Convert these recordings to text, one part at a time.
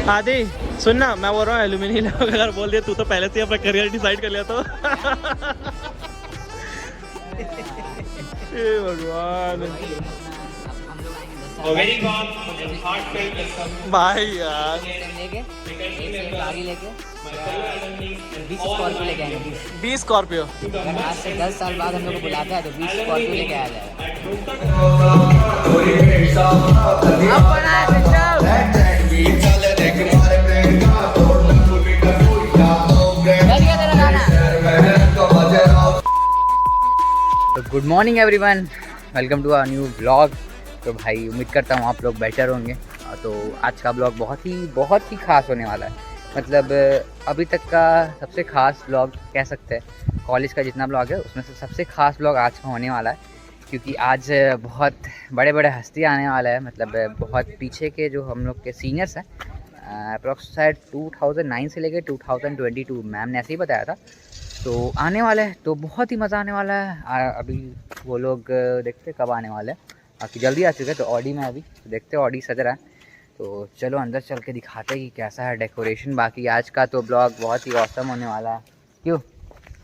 आदि सुन ना, मैं बोल रहा हूँ एल्यूमिनियम अगर बोल दिया तू तो पहले से अपना करियर डिसाइड कर लिया तो। हे भगवान भाई यार, 20 स्कॉर्पियो। आज से 10 साल बाद हम लोग को बुलाता है तो 20 स्कॉर्पियो लेके आया जाएगा। तो good morning everyone, welcome to our new blog. तो भाई उम्मीद करता हूँ आप लोग बेटर होंगे। तो आज का ब्लॉग बहुत ही ख़ास होने वाला है। मतलब अभी तक का सबसे ख़ास ब्लॉग कह सकते हैं। कॉलेज का जितना ब्लॉग है उसमें से सबसे ख़ास ब्लॉग आज का होने वाला है, क्योंकि आज बहुत बड़े बड़े हस्ती आने वाला है। मतलब बहुत पीछे के जो हम लोग के सीनियर्स हैं, अप्रॉक्स शायद 2009 से लेकर 2022 मैम ने ऐसे ही बताया था, तो आने वाले हैं। तो बहुत ही मज़ा आने वाला है। अभी वो लोग देखते कब आने वाले हैं, बाकी जल्दी आ चुके हैं। तो ऑडी में अभी देखते ऑडी सज रहा है, तो चलो अंदर चल के दिखाते हैं कि कैसा है डेकोरेशन। बाकी आज का तो ब्लॉग बहुत ही ऑसम होने वाला है, क्यों?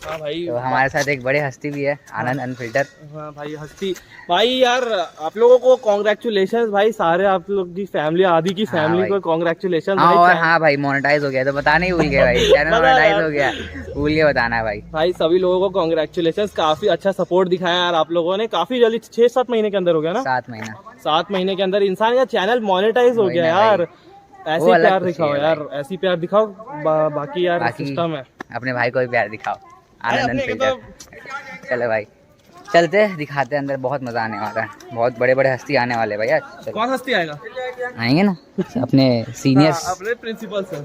हाँ भाई, तो हमारे साथ एक बड़े हस्ती भी है, आनंद अनफिल्टर। हाँ भाई हस्ती भाई यार, आप लोगों को कॉन्ग्रेचुलेशन भाई, सारे आप लोग की फैमिली, आदि की फैमिली को कॉन्ग्रेचुलेशन। हाँ और हाँ भाई, मोनेटाइज हो गया तो बताना ही भूल गए भाई, चैनल मोनेटाइज हो गया, भूल के बताना है भाई। भाई सभी लोगों को कॉन्ग्रेचुलेशन, काफी अच्छा सपोर्ट दिखाया यार आप लोगों ने। काफी जल्दी 6-7 महीने के अंदर हो गया ना, 7 महीने के अंदर इंसान का चैनल मोनेटाइज हो गया यार। ऐसे प्यार दिखाओ यार, ऐसी प्यार दिखाओ। बाकी यार सिस्टम है, अपने भाई को भी प्यार दिखाओ, आनंद फिल्टर। चलो भाई चलते दिखाते हैं अंदर, बहुत मजा आने वाला है। बहुत बड़े बड़े हस्ती आने वाले भाई आज। कौन हस्ती आएगा? आएंगे ना अपने सीनियर्स, अपने प्रिंसिपल सर।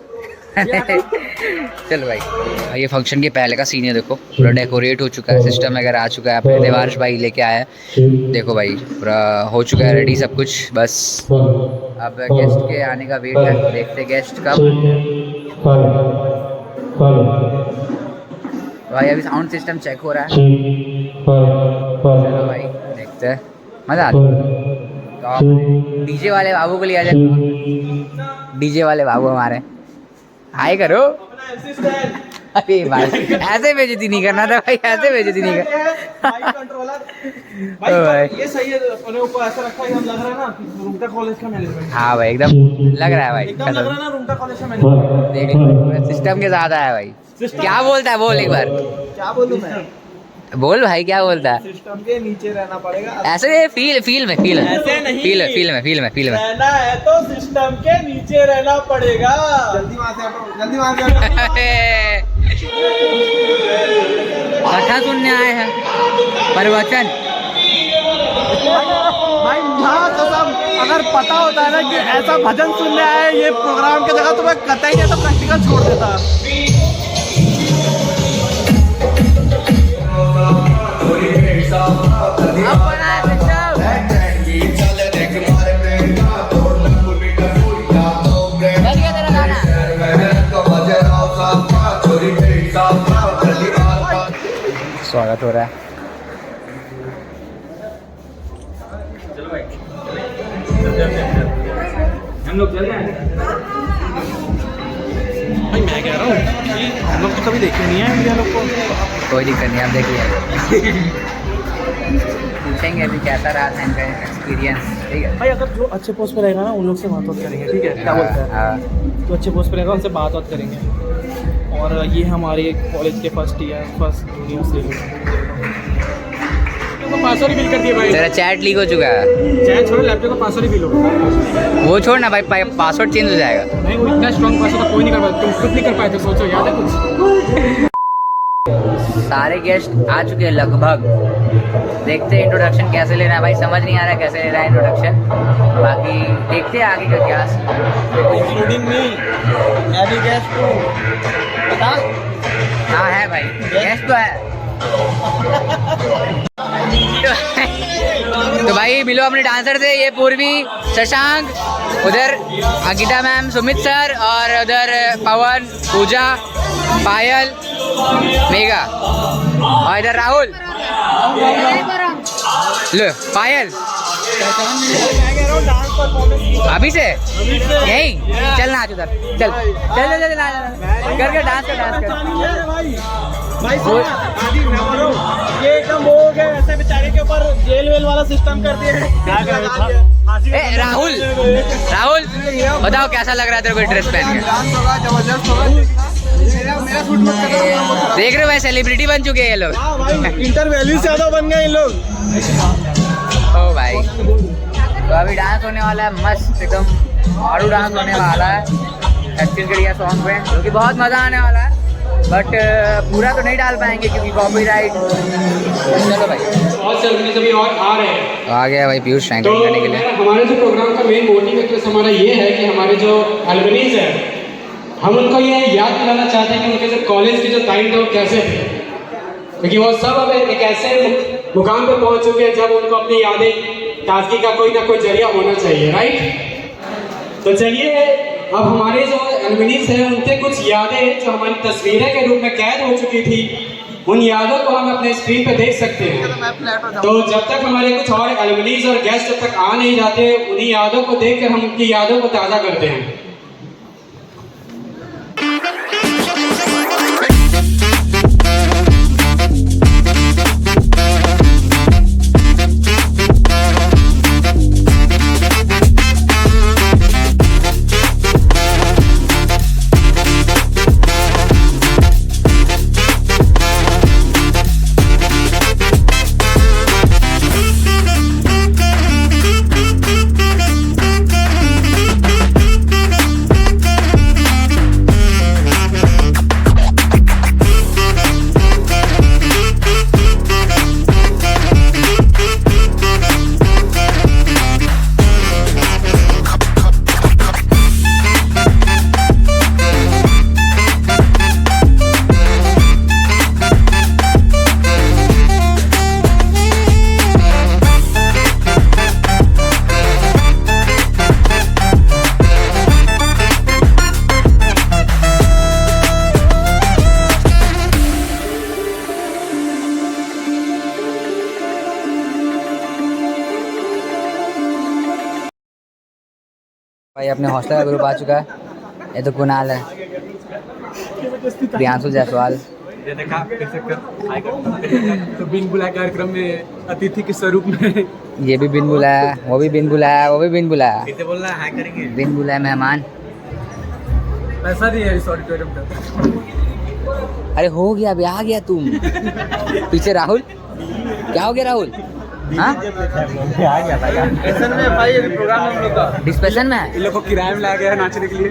चलो भाई, ये फंक्शन के पहले का सीन है, देखो पूरा डेकोरेट हो चुका है, सिस्टम वगैरह आ चुका है। अपने देवांश भाई लेके आया है, देखो भाई पूरा हो चुका है रेडी सब कुछ। बस अब गेस्ट के आने का वेट है, देखते गेस्ट कब। भाई अभी साउंड सिस्टम चेक हो रहा है, चलो भाई देखते हैं, मजा आता है। तो डीजे वाले बाबू को लिया जाए, डीजे वाले बाबू हमारे हाय करो। अरे भाई ऐसे बेइज्जती नहीं करना था भाई, ऐसे बेइज्जती नहीं कर। भाई ये सही है, अपने ऊपर ऐसा रखा है, हम लग रहा है ना रूमटा कॉलेज का मैनेजमेंट। हाँ भाई एकदम लग रहा है भाई, एकदम लग रहा है ना रूमटा कॉलेज का मैनेजमेंट। देख लो सिस्टम के साथ आया भाई। क्या बोलता है, बोल एक बार, क्या बोलूं मैं? बोल भाई क्या बोलता है? सिस्टम के नीचे रहना पड़ेगा, ऐसे फील में ऐसे नहीं, फील में रहना है तो सिस्टम के नीचे रहना पड़ेगा। जल्दी वहां से हटो, जल्दी वहां से हटो। कथा सुनने आए हैं, प्रवचन। भाई हाँ कसम, अगर पता होता है ना कि ऐसा भजन सुनने आए ये प्रोग्राम की जगह, तो मैं कतई ऐसा प्रैक्टिकल छोड़ देता। स्वागत हो रहा है। चलो भाई हम लोग चल रहे हैं। भाई मैं कह रहा हूँ हम लोग तो कभी देखे नहीं है इंडिया लोग को। कोई दिक्कत नहीं, आप देखिए पूछेंगे अभी कैसा रहा था इनका एक्सपीरियंस, ठीक है भाई। अगर जो अच्छे पोस्ट पे रहेगा ना उन लोग से बात करेंगे, ठीक है? क्या बोलते हैं? जो अच्छे पोस्ट पे रहेगा उनसे बात करेंगे। और ये हमारे कॉलेज के फर्स्ट जूनियर से तो पासवर्ड ही फिल कर दिए भाई। तेरा चैट लीक हो चुका है। चैट छोड़ो, लैपटॉप का पासवर्ड ही फिल हो। वो छोड़ ना भाई, पासवर्ड चेंज हो जाएगा। नहीं वो इतना स्ट्रॉन्ग पासवर्ड कोई नहीं कर पाया, तुम खुद नहीं कर पाए थे, सोचो याद है कुछ? सारे गेस्ट आ चुके हैं लगभग, देखते हैं इंट्रोडक्शन कैसे लेना है भाई, समझ नहीं आ रहा है कैसे लेना है इंट्रोडक्शन। बाकी देखते हैं आगे का क्या, इंक्लूडिंग मी एवरी गेस्ट को बता। हाँ है भाई, गेस्ट तो है। तो भाई मिलो अपने डांसर से, ये पूर्वी, शशांक, उधर अंकिता मैम, सुमित सर, और उधर पवन, पूजा, पायल, मेगा, और इधर राहुल। लो पायल अभी से यही चल नाच उधर चल चल चल चल करके डांस कर भाई ये एकदम वो हो गया ऐसे बेचारे के ऊपर जेल वेल वाला सिस्टम कर दिया। राहुल राहुल बताओ कैसा लग रहा है तेरे को ड्रेस पहन के? देख रहे हो भाई सेलिब्रिटी बन चुके हैं ये लोग। इंटरवैल्यू से ज्यादा बन गए इन लोग। ओ भाई तो अभी डांस होने वाला है मस्त एकदम आड़ू डांस होने वाला है छत्तीसगढ़िया सॉन्ग पे जो कि बहुत मज़ा आने वाला है बट पूरा तो नहीं डाल पाएंगे क्योंकि कॉपीराइट। चलो भाई बहुत सेलिब्रिटी सभी और आ रहे हैं। आ गया भाई पीयूष तो करने के लिए। हमारे जो प्रोग्राम का मेन मोटिव एक्चुअली हमारा ये है कि हमारे जो एल्युमनीज है हम उनको ये याद दिलाना चाहते हैं कि उनके जो कॉलेज के जो टाइम थे वो कैसे थे, क्योंकि वो सब अब एक ऐसे मुकाम पे पहुंच चुके हैं जब उनको अपनी यादें ताजगी का कोई ना कोई जरिया होना चाहिए, राइट। तो चलिए अब हमारे जो एल्युमनीज हैं उनके कुछ यादें जो हमारी तस्वीरें के रूप में कैद हो चुकी थी उन यादों को हम अपने स्क्रीन पे देख सकते हैं। तो जब तक हमारे कुछ और एल्युमनीज और गेस्ट जब तक आ नहीं जाते उन्हीं यादों को देखकर हम उनकी यादों को ताज़ा करते हैं। भाई अपने हॉस्टल का ग्रुप आ चुका है। ये तो कुणाल है, प्रियांशु जायसवाल। तो बिन बुलाए कार्यक्रम में अतिथि के स्वरूप में ये भी बिन बुलाया, वो भी बिन बुलाया, वो भी बिन बुलाया। कैसे बोल रहा है करेंगे बिन बुलाया मेहमान। पैसा नहीं है इस ऑडिटोरियम का। अरे हो गया अभी आ गया तुम पीछे। राहुल क्या हो गया राहुल? हाँ डिस्पेंसन में भाई प्रोग्राम हम लोग का डिस्पेंसन में है। इन लोग को किराए में लाया गया है नाचने के लिए।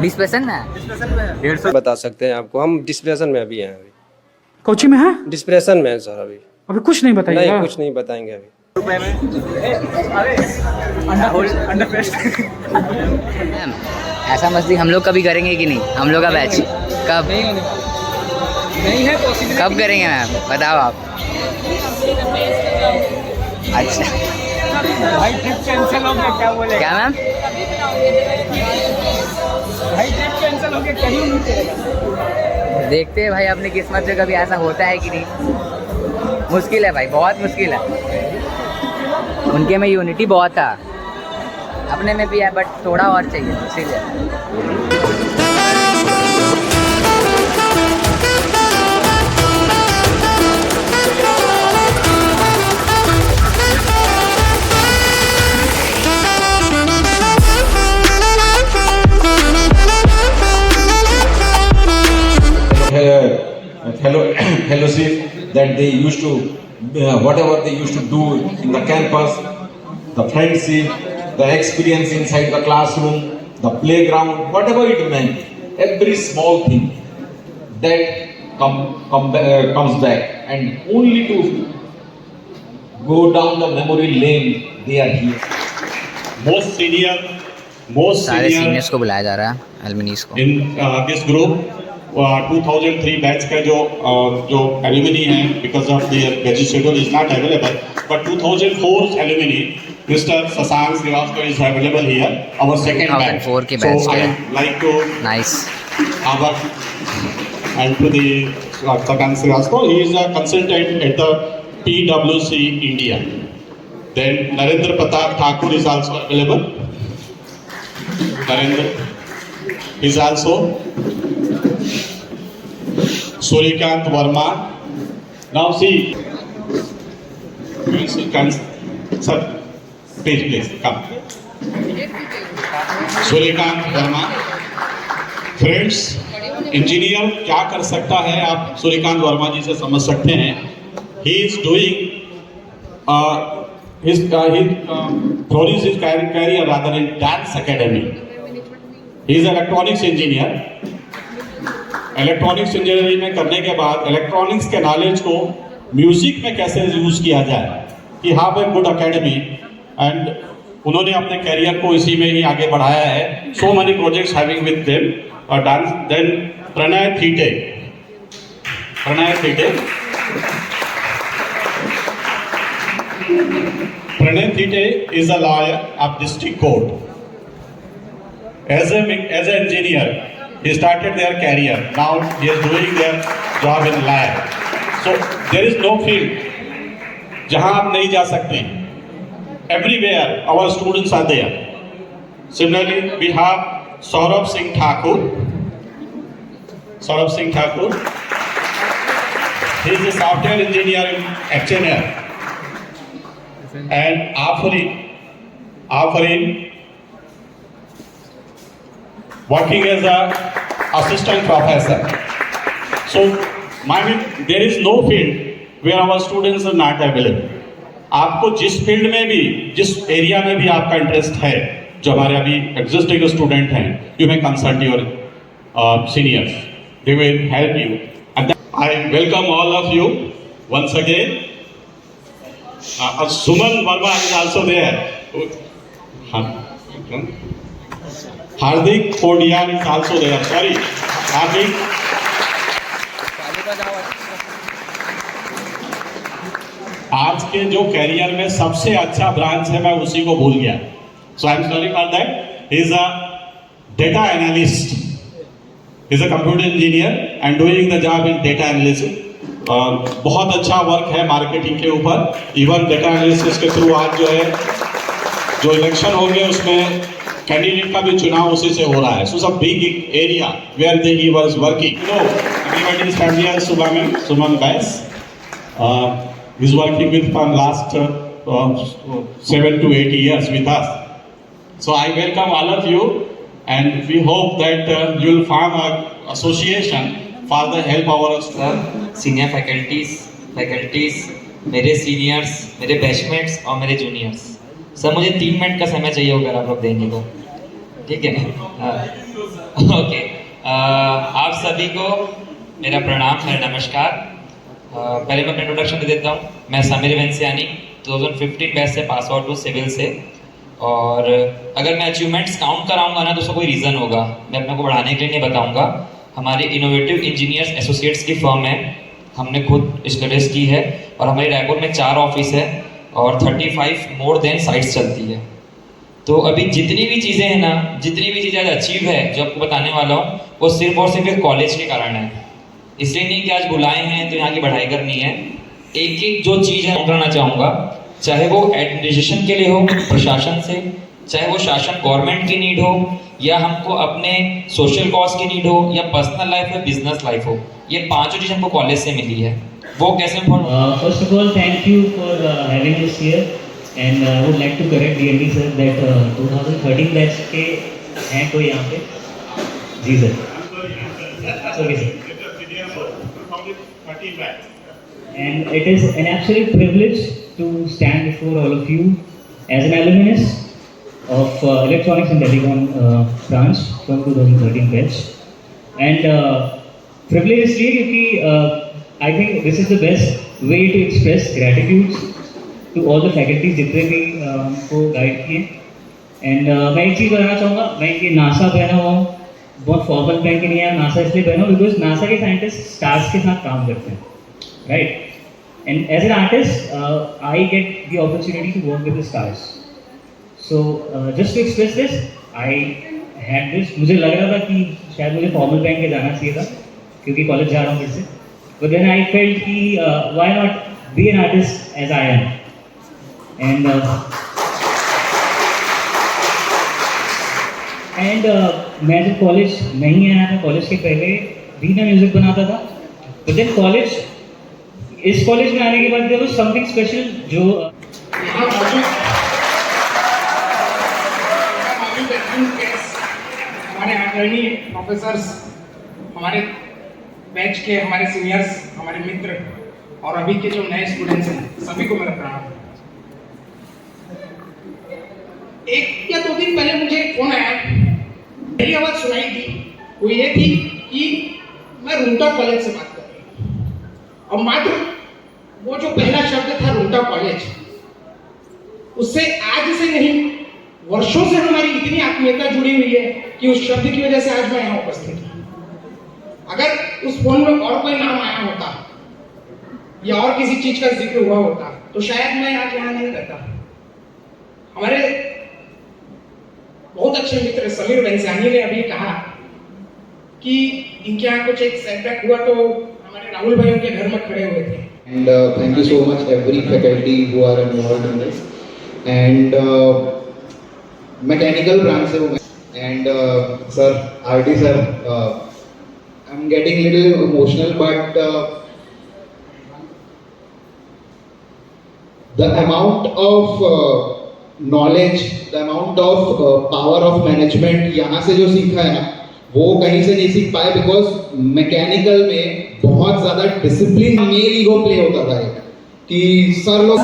डिस्पेंसन में है। 150 बता सकते हैं आपको, हम डिस्प्रेशन में अभी हैं। अभी कोची में है? डिस्प्रेशन में है सर। अभी कुछ नहीं बताइएगा? नहीं, कुछ नहीं बताएंगे अभी। मैम ऐसा मस्ती हम लोग कभी करेंगे कि नहीं? हम लोग का बैच कब नहीं है कब करेंगे मैम बताओ आप? अच्छा भाई ट्रिप कैंसिल हो गया, क्या बोले? क्या मैम? भाई ट्रिप कैंसिल हो गया, कहीं नहीं चलेगा। देखते हैं भाई अपनी किस्मत से कभी ऐसा होता है कि नहीं। मुश्किल है भाई, बहुत मुश्किल है। उनके में यूनिटी बहुत था, अपने में भी है बट थोड़ा और चाहिए इसीलिए। fellowship that they used to, whatever they used to do in the campus, the friendship, the experience inside the classroom, the playground, whatever it meant, every small thing that comes back, and only to go down the memory lane, they are here. Most senior सारे seniors को बुलाया जा रहा है एल्युमिनीज को। in this group 2003 batch का जो alumni है, because of their busy schedule is not available, but 2004 alumni Mr. Sasank Srivastava is available here, our second batch. 2004 के बैच So I के। like to nice. and to the Sasank Srivastava, he is a consultant at the PwC India. Then Narendra Pratap Thakur is also available. Narendra is also. Surikant Verma. Now see. Sir, please come. Suryakant Verma. Friends, engineer क्या कर सकता है आप सूर्यकांत वर्मा जी से समझ सकते हैं. He is doing flourish his career rather in dance academy. He is electronics engineer. Electronics engineering में करने के बाद इलेक्ट्रॉनिक्स के नॉलेज को म्यूजिक में कैसे यूज किया जाए, he have a good academy and उन्होंने अपने करियर को इसी में ही आगे बढ़ाया है. So many projects having with them dance. Then Pranay Thite. Pranay Thite is a lawyer of district court. As an engineer, he started their career. Now he is doing their job in lab. So there is no field जहाँ आप नहीं जा सकते. Everywhere our students are there. Similarly, we have Saurabh Singh Thakur. He is a software engineer in HNL. And Afarin working as a assistant professor. So, there is no field where our students are not available. आपको जिस field में भी, जिस area में भी आपका interest है, जो हमारे अभी एग्जिस्टिंग स्टूडेंट हैं, you may consult your seniors, they will help you. I welcome all of you once again. Suman Verma is also there. Hardik Kodiyal is also there. Sorry Hardik. आज के जो करियर में सबसे अच्छा ब्रांच है, मैं उसी को भूल गया. So I am sorry for that. He is a data analyst. He is a computer engineer and doing the job in data analysis. बहुत अच्छा वर्क है मार्केटिंग के ऊपर. इवन डेटा एनालिसिस के थ्रू आज जो इलेक्शन हो गया उसमें कैंडिडेट का भी चुनाव उसी से हो रहा है. So it's a big area where he was working. No everybody is familiar. Suman Bais is working with from last 7 to 8 years with us. So I welcome all of you and we hope that you will form an association for the help of our senior faculties, मेरे seniors, मेरे batchmates और मेरे juniors. Sir मुझे 3 minute का समय चाहिए अगर आप लोग देंगे तो. ठीक है. ओके. आप सभी को मेरा प्रणाम, मेरा नमस्कार. पहले मैं अपना इंट्रोडक्शन दे देता हूँ. मैं समीर वेंसियानी 2015 बैच से पास आउट हूँ सिविल से. और अगर मैं अचीवमेंट्स काउंट कराऊंगा ना तो उसका कोई रीज़न होगा, मैं अपने को बढ़ाने के लिए नहीं बताऊंगा. हमारी इनोवेटिव इंजीनियर्स एसोसिएट्स की फर्म है, हमने खुद स्टडीज़ की है और हमारी रायपुर में 4 ऑफिस है और 35 मोर देन साइट्स चलती है. तो अभी जितनी भी चीज़ें हैं ना, जितनी भी चीज़ें अचीव है जो आपको बताने वाला हूँ, वो सिर्फ और सिर्फ एक कॉलेज के कारण है. इसलिए नहीं कि आज बुलाए हैं तो यहाँ की पढ़ाई करनी है. एक एक जो चीज़ है करना चाहूँगा, चाहे वो एडमिनिस्ट्रेशन के लिए हो, प्रशासन से, चाहे वो शासन गवर्नमेंट की नीड हो या हमको अपने सोशल कॉज की नीड हो या पर्सनल लाइफ हो, बिजनेस लाइफ हो, ये 5 चीज़ हमको कॉलेज से मिली है. वो कैसे first of all thank you for having us here and I would like to correct DMD sir that 2013 batch के हैं कोई यहाँ पे. जी sir. Okay sir. And it is an absolute privilege to stand before all of you as an alumnus of Electronics and Telecom branch from 2013 batch. And privilege इसलिए क्योंकि I think this is the best way to express gratitude to all the faculties जितने भी हमको guide किए. And मैं एक चीज़ बताना चाहूँगा, मैं ये नासा पहना हुआ हूँ, बहुत फॉर्मल पहन के नहीं आया. नासा इसलिए पहना हूँ बिकॉज नासा के साइंटिस्ट स्टार्स के साथ काम करते हैं, right? And as an artist, I get the opportunity to work with the stars. So just to express this, I had this. मुझे लग रहा था कि शायद मुझे फॉर्मल पहन के जाना चाहिए था क्योंकि कॉलेज जा रहा हूँ फिर से. But then I felt कि why not be an artist as I am? And मैं जब कॉलेज नहीं आया था, कॉलेज के पहले भी मैं म्यूजिक बनाता था, तो देन कॉलेज, इस कॉलेज में आने के बाद देयर वाज समथिंग स्पेशल जो यहाँ मौजूद हमारे आदरणीय प्रोफेसर्स, हमारे बैच के हमारे सीनियर्स, हमारे मित्र और अभी के जो नए स्टूडेंट्स हैं, सभी को मेरा प्रणाम। एक या दो दिन पहले मुझे एक फोन आया, मेरी आवाज सुनाई थी, वो ये थी कि मैं रूंटा कॉलेज से बात कर रही हूँ, और मात्र वो जो पहला शब्द था रूंटा कॉलेज, उससे आज से नहीं वर्षों से हमारी इतनी आत्मीयता जुड़ी हुई है कि उस शब्द की वजह से आज मैं यहाँ उपस्थित हूँ। अगर उस फोन में और कोई नाम आया होता या और किसी चीज का जिक्र हुआ होता तो शायद मैं आज यहाँ नहीं रहता। हमारे बहुत अच्छे मित्र समीर बेंसानी ने अभी कहा कि इनके यहाँ कुछ एक सेटबैक हुआ तो हमारे राहुल भाई उनके घर में खड़े हुए थे। And thank you so much every faculty who are involved in this. And mechanical branch से हूँ मैं, and sir, RD sir, I'm getting little emotional, but the amount of knowledge, the amount of power of management यहाँ से जो सीखा है ना, वो कहीं से नहीं सीख पाए, बिकॉज मैकेनिकल में बहुत ज्यादा डिसिप्लिन मेल ईगो प्ले होता था कि सर लोग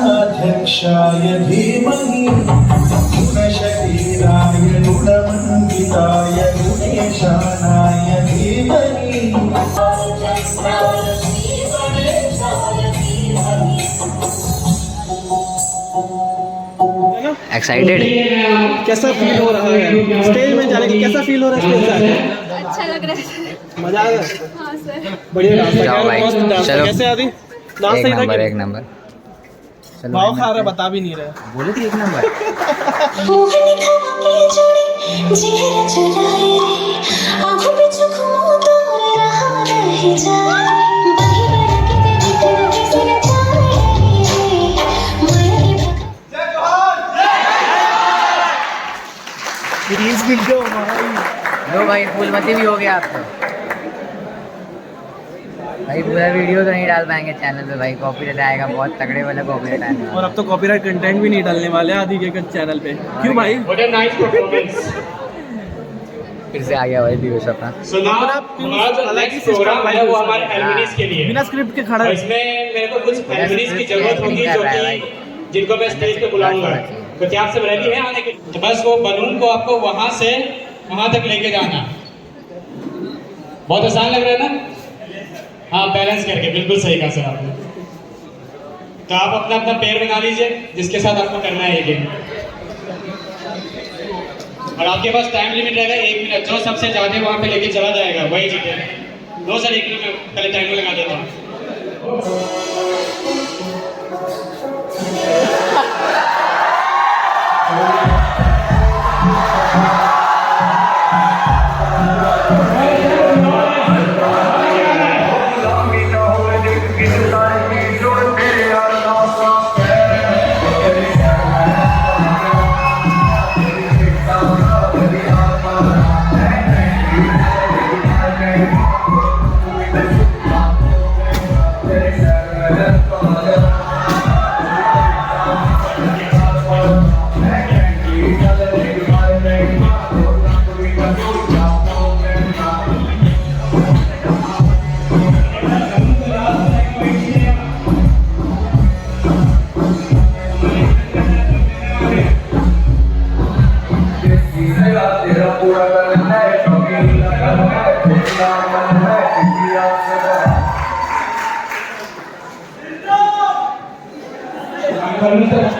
एक्साइटेड? कैसा फील हो रहा है स्टेज में जाने के? कैसा फील हो रहा है स्टेज पे? अच्छा लग रहा है। मजा आ गया? हाँ सर। बढ़िया डांस था। जाओ भाई, मस्त डांस था। चलो। कैसे आदि? डांस सही था कि? एक नंबर। चलो भाव खा रहा, बता भी नहीं रहे। बोले थे एक नंबर। लो भाई, फूलमती भी हो गया आपको। भाई पूरा वीडियो तो नहीं डाल पाएंगे चैनल पे भाई, कॉपीराइट आएगा, बहुत तगड़े वाला कॉपीराइट आएगा। और अब तो कॉपीराइट कंटेंट भी नहीं डालने वाले आदि के चैनल पे। क्यों भाई? What a nice performance. फिर से आ गया भाई व्यूअर्स अपना। So now हमारा जो नेक्स्ट प्रोग्राम है वो हमारे एल्युमिनीज के लिए। बिना स्क्रिप्ट के खड़ा और है। इसमें मेरे को कुछ एल्युमिनीज की जरूरत होगी जो कि जिनको मैं स्टेज पे बुलाऊंगा। तो क्या आप सब रेडी हैं आने के? तो बस वो बलून को आपको वहां से वहां तक लेके जाना। बहुत आसान लग रहा है ना? हाँ, बैलेंस करके, बिल्कुल सही कहा सर आपने। तो आप अपना अपना पेयर बना लीजिए जिसके साथ आपको करना है ये गेम। और आपके पास टाइम लिमिट रहेगा 1 मिनट। जो सबसे ज्यादा वहां पे लेके चला जाएगा वही जीतेगा। दो सर 1 मिनट पहले टाइमर लगा देता हूँ।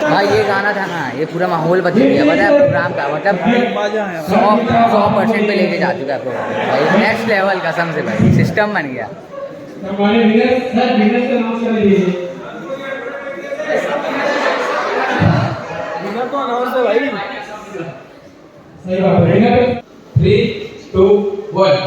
भाई ये गाना था ना, ये पूरा माहौल बदल दिया पता है प्रोग्राम का। मतलब 100% पे लेके जा चुका है प्रोग्राम भाई, नेक्स्ट लेवल कसम से भाई, सिस्टम बन गया। हमारे विनर सर, विनर का नाम कर लीजिए। विनर तो अनाउंस है भाई। सही बात है। Winner 3 2 1।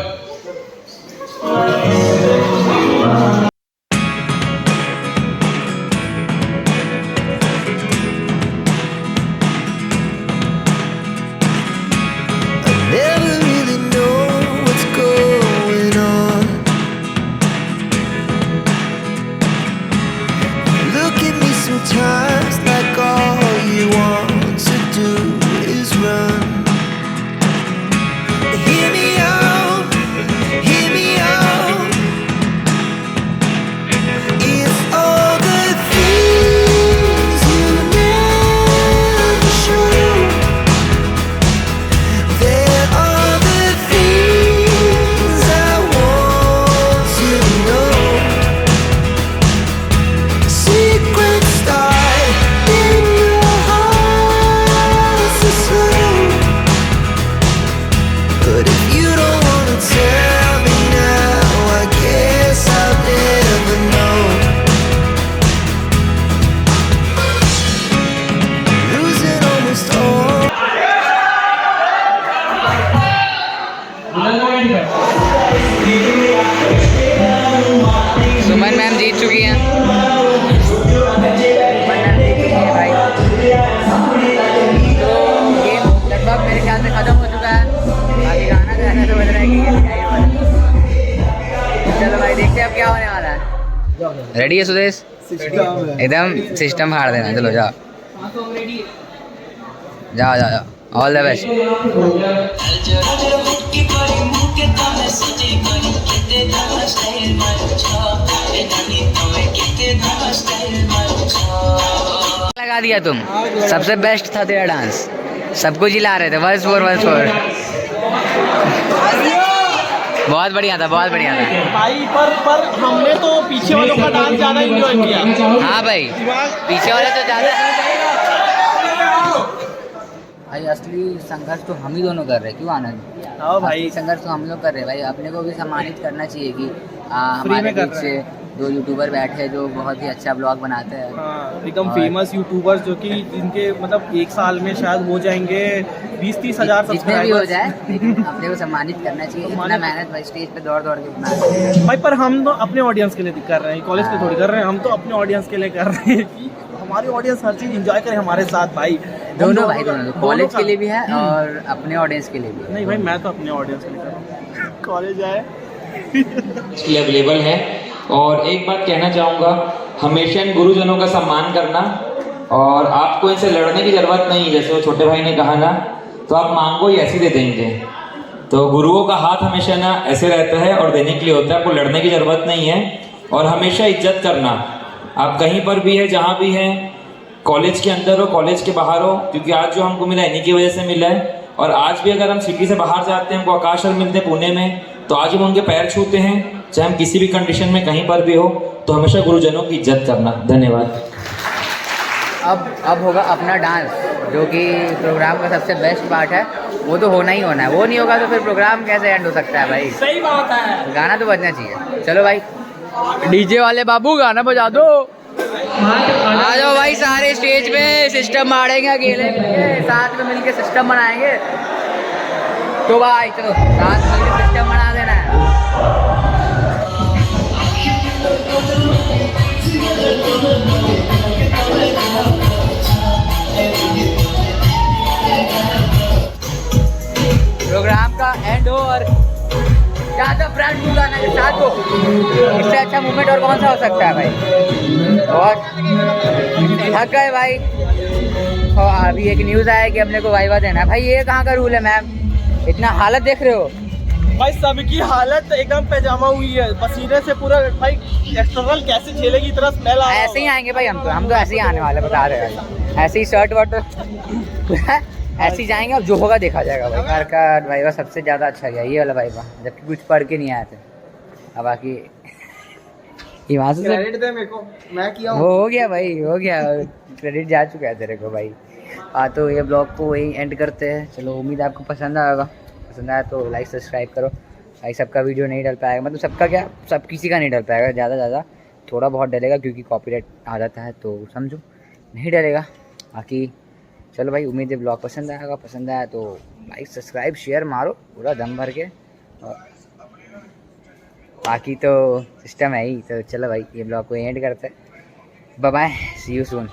If you don't wanna tell me now, I guess I'll never know. Losing almost all. Suman ma'am जीत चुकी हैं। सुमन मैम जीत चुकी है भाई। तो गेम लगभग मेरे ख्याल से ख़त्म हो चुका है। बाकी गाना तो ऐसा समझ रहा है कि ये क्या ही होने वाला है। चलो भाई देखते हैं अब क्या होने वाला है। रेडी है सुदेश? एकदम सिस्टम फाड़ देना। चलो जाओ जाओ जाओ जाओ, ऑल द बेस्ट। लगा दिया तुम, सबसे बेस्ट था तेरा डांस, सबको जिला रहे थे। वर्स फोर बहुत बढ़िया था, बहुत बढ़िया था भाई। पर हमने तो पीछे वालों का डांस ज्यादा एंजॉय किया। हाँ भाई, पीछे वाले तो ज्यादा। भाई असली संघर्ष तो हम ही दोनों कर रहे हैं, क्यों आनंद? हाँ भाई, संघर्ष तो हम लोग कर रहे हैं भाई। अपने को भी सम्मानित करना चाहिए कि हमारे बीच से दो यूट्यूबर बैठे जो बहुत ही अच्छा ब्लॉग बनाते हैं। हाँ, एकदम फेमस यूट्यूबर्स जो कि जिनके मतलब एक साल में शायद हो जाएंगे 20-30 हज़ार जितने भी हो जाए, लेकिन अपने को सम्मानित करना चाहिए। इतना मेहनत भाई स्टेज पे दौड़ के बना रहे हैं भाई। पर हम तो अपने ऑडियंस के लिए कर रहे हैं, कॉलेज के थोड़ी कर रहे हैं। हम तो अपने ऑडियंस के लिए कर रहे हैं कि हमारी ऑडियंस हर चीज़ एंजॉय करे हमारे साथ भाई। दोनों भाई, दोनों कॉलेज के लिए भी है और अपने ऑडियंस के लिए भी। नहीं भाई, मैं तो अपने ऑडियंस के लिए कर रहा हूँ। कॉलेज आए अवेलेबल है। और एक बात कहना चाहूँगा, हमेशा इन गुरुजनों का सम्मान करना, और आपको इनसे लड़ने की ज़रूरत नहीं है। जैसे वो छोटे भाई ने कहा ना, तो आप मांगो ही ऐसे दे देंगे। तो गुरुओं का हाथ हमेशा ना ऐसे रहता है और देने के लिए होता है, आपको लड़ने की ज़रूरत नहीं है। और हमेशा इज्जत करना, आप कहीं पर भी है, जहाँ भी हैं, कॉलेज के अंदर हो, कॉलेज के बाहर हो, क्योंकि आज जो हमको मिला इन्हीं की वजह से मिला है। और आज भी अगर हम सिटी से बाहर जाते हैं, हमको आकाश सर मिलते हैं पुणे में, तो आज हम उनके पैर छूते हैं, चाहे हम किसी भी कंडीशन में कहीं पर भी हो। तो हमेशा गुरुजनों की इज्जत करना। धन्यवाद। अब होगा अपना डांस, जो कि प्रोग्राम का सबसे बेस्ट पार्ट है। वो तो होना ही होना है, वो नहीं होगा तो फिर प्रोग्राम कैसे एंड हो सकता है भाई? सही बात है, गाना तो बजना चाहिए। चलो भाई, डीजे वाले बाबू गाना बजा दो। आ जाओ भाई, सारे स्टेज पे सिस्टम मारेंगे, अकेले मिलके साथ में मिलके सिस्टम बनाएंगे। तो भाई चलो साथ मिलके सिस्टम बना देना है। प्रोग्राम का एंड हो और ज़्यादा ब्रांड टू गाना के साथ हो, इससे अच्छा मूवमेंट और कौन सा हो सकता है भाई? बहुत थक गए भाई। और अभी एक न्यूज़ आया कि अपने को वाइवा देना है भाई। ये कहाँ का रूल है मैम? इतना हालत देख रहे हो भाई, सबकी हालत एकदम पैजामा हुई है, पसीने से पूरा भाई। एक्सटर्नल कैसे झेलेगी, इतना स्मेल आ रहा है। ऐसे ही आएंगे भाई, हम तो ऐसे ही आने वाले, बता रहे हैं। ऐसे ही शर्ट वर्ट ऐसे ही जाएंगे, अब जो होगा देखा जाएगा भाई। घर का वाइवा सबसे ज़्यादा अच्छा गया, ये वाला वाइवा, जबकि कुछ पढ़ के नहीं आए थे। अब बाकी हिमांशु से क्रेडिट दे मेरे को, मैं किया हूं। वो हो गया भाई, हो गया, क्रेडिट जा चुका है तेरे को भाई। तो ये ब्लॉग को वहीं एंड करते हैं। चलो, उम्मीद है आपको पसंद आएगा। पसंद आया तो लाइक सब्सक्राइब करो भाई। सबका वीडियो नहीं डल पाएगा, मतलब सबका क्या, सब किसी का नहीं डल पाएगा, ज़्यादा थोड़ा बहुत डलेगा, क्योंकि कॉपीराइट आ जाता है, तो समझो नहीं डलेगा। बाकी चलो भाई, उम्मीद है ब्लॉग पसंद आया तो लाइक सब्सक्राइब शेयर मारो पूरा दम भर के। और बाकी तो सिस्टम है ही। तो चलो भाई, ये ब्लॉग को एंड करते हैं। Bye bye, see you soon.